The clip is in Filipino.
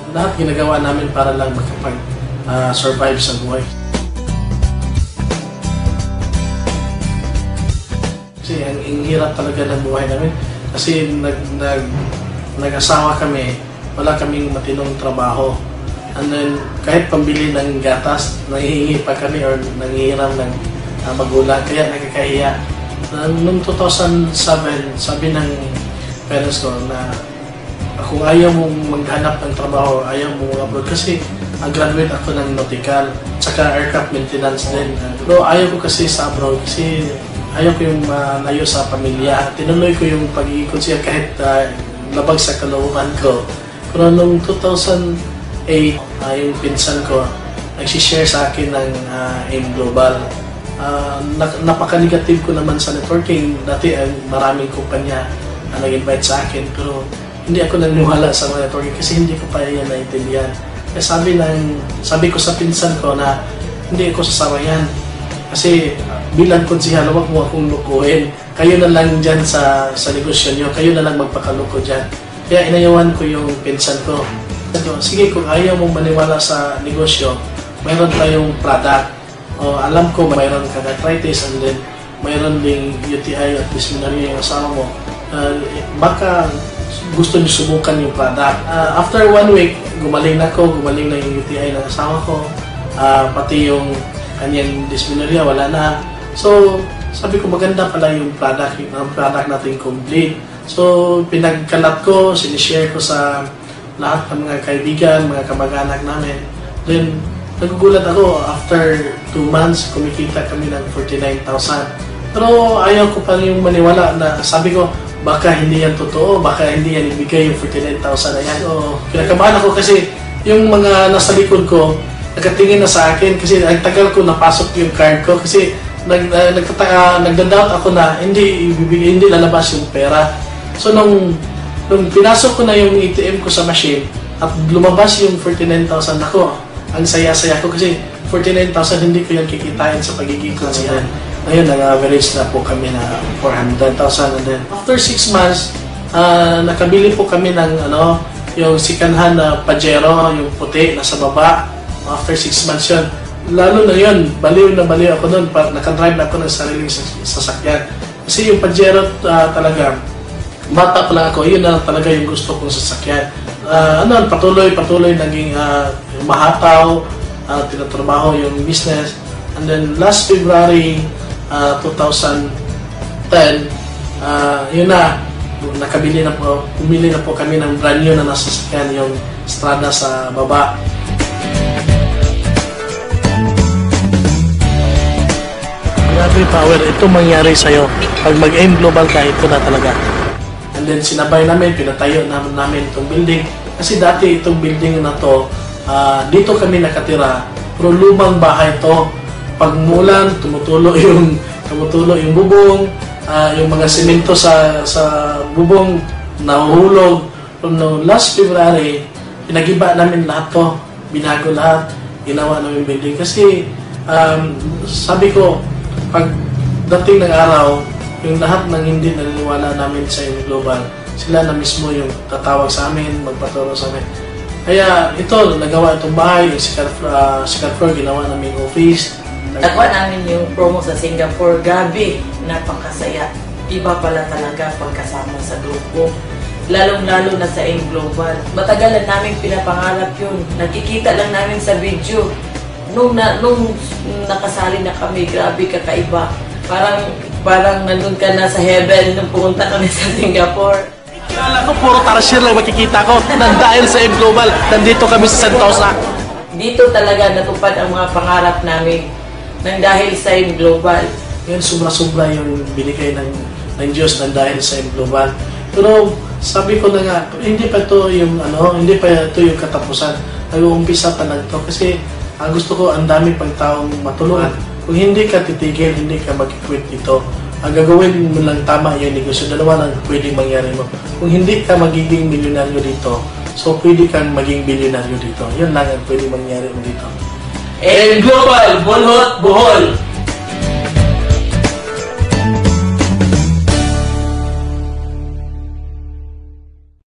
lahat ginagawa namin para lang makapag-survive sa buhay. Kasi ang hirap talaga ng buhay namin. Kasi nag-asawa kami, wala kaming matinong trabaho. And then, kahit pambili ng gatas, nanghihingi pa kami or nanghihiram ng magulang. Kaya nakakahiya. Noong 2007, sabi ng parents ko na kung ayaw mong maghanap ng trabaho, ayaw mong abroad kasi graduate ako ng nautical, tsaka aircraft maintenance din. Pero ayaw ko kasi sa abroad kasi ayaw ko yung malayo sa pamilya. Tinuloy ko yung pag-iikot siya kahit labag sa kalooban ko. Pero noong 2008, yung pinsan ko, nagsishare sa akin ng AIM Global. Napaka-negative ko naman sa networking. Dati maraming kumpanya nag-invite sa akin, pero hindi ako naniwala sa mga networking kasi hindi ko pa yan naintindihan. Kaya sabi ko sa pinsan ko na hindi ako sasama yan. Kasi bilang konsehal, huwag mo akong lukuhin. Kayo na lang dyan sa negosyo nyo. Kayo na lang magpakaloko dyan. Kaya inayawan ko yung pinsan ko. Sige, kung ayaw mong maniwala sa negosyo, mayroon tayong product. Alam ko mayroon kang arthritis and then mayroon ding UTI at dyspnea yung asawa mo. Baka gusto niyo subukan yung product. After 1 week, gumaling na yung UTI ng asawa ko. Pati yung kanyang dyspnea, wala na. So, sabi ko maganda pala yung product natin complete. So, pinagkalat ko, sinishare ko sa lahat ng mga kaibigan, mga kamag-anak namin. Then, nagugulat ako, after 2 months, kumikita kami ng 49,000. Pero ayaw ko pa yung maniwala na sabi ko, baka hindi yan totoo, baka hindi yan ibigay yung 49,000 na yan. Kinakabahan ako kasi yung mga nasa likod ko, nakatingin na sa akin kasi ang tagal ko napasok yung card ko kasi nagda-doubt ako na hindi lalabas yung pera. So nung pinasok ko na yung ATM ko sa machine at lumabas yung 49,000 ako, ang saya-saya ko kasi 49,000 hindi ko yan kikitain sa pagiging konsihan. Ngayon, nag-average na po kami na 400,000 and then after 6 months, nakabili po kami ng yung second-hand na Pajero, yung puti, nasa baba. After 6 months yun. Lalo na yun, baliw na baliw ako nun. Nakadrive na ako ng sariling sasakyan. Kasi yung Pajero talaga, bata pa lang ako, yun na talaga yung gusto kong sasakyan. Patuloy naging mahataw, tinatrabaho yung business. And then last February 2010, yun na, pumili na po kami ng brand new na nasasakyan, yung Strada sa baba. Grabe power, ito mangyari sa'yo. Pag mag-AIM Global ka, ito na talaga. And then sinabay namin, pinatayo namin itong building. Kasi dati itong building na to, dito kami nakatira. Pero lumang bahay to. Pag mulan, tumutulo yung bubong, yung mga semento sa bubong, nahuhulog. From last February, pinagiba namin lahat to. Binago lahat. Ginawa namin building. Kasi sabi ko, pag dating ng araw, yung lahat ng hindi naniniwala namin sa AIM Global, sila na mismo yung tatawag sa amin, magpaturo sa amin. Kaya ito, nagawa itong bahay, yung second floor, ginawa namin office. Nakuha namin yung promo sa Singapore. Gabi, napakasaya. Iba pala talaga pagkasama sa grupo. Lalong-lalo na sa AIM Global. Matagal na namin pinapangarap yun. Nakikita lang namin sa video. Nung nakasali na kami, grabe kakaiba. Parang nandun ka na sa heaven nung pumunta kami sa Singapore. Kala ko puro tarsier lang makikita ko. Dahil sa AIM Global, nandito kami sa Sentosa. Dito talaga natupad ang mga pangarap namin nang dahil sa AIM Global. Yan, sobra-sobra yung binigay ng Diyos nang dahil sa AIM Global. Pero sabi ko na nga, hindi pa ito yung katapusan. Nag-uumpisa pa lang ito kasi gusto ko ang dami pang taong matulungan. Kung hindi ka titigil, hindi ka mag-quit dito. Ang gagawin mo lang tama yung negosyo. Dalawa lang pwedeng mangyari mo. Kung hindi ka magiging milyonaryo dito, so pwede kang maging bilyonaryo dito. Yun lang ang pwedeng mangyari mo dito. AIM Global, Bonhot, Bohol!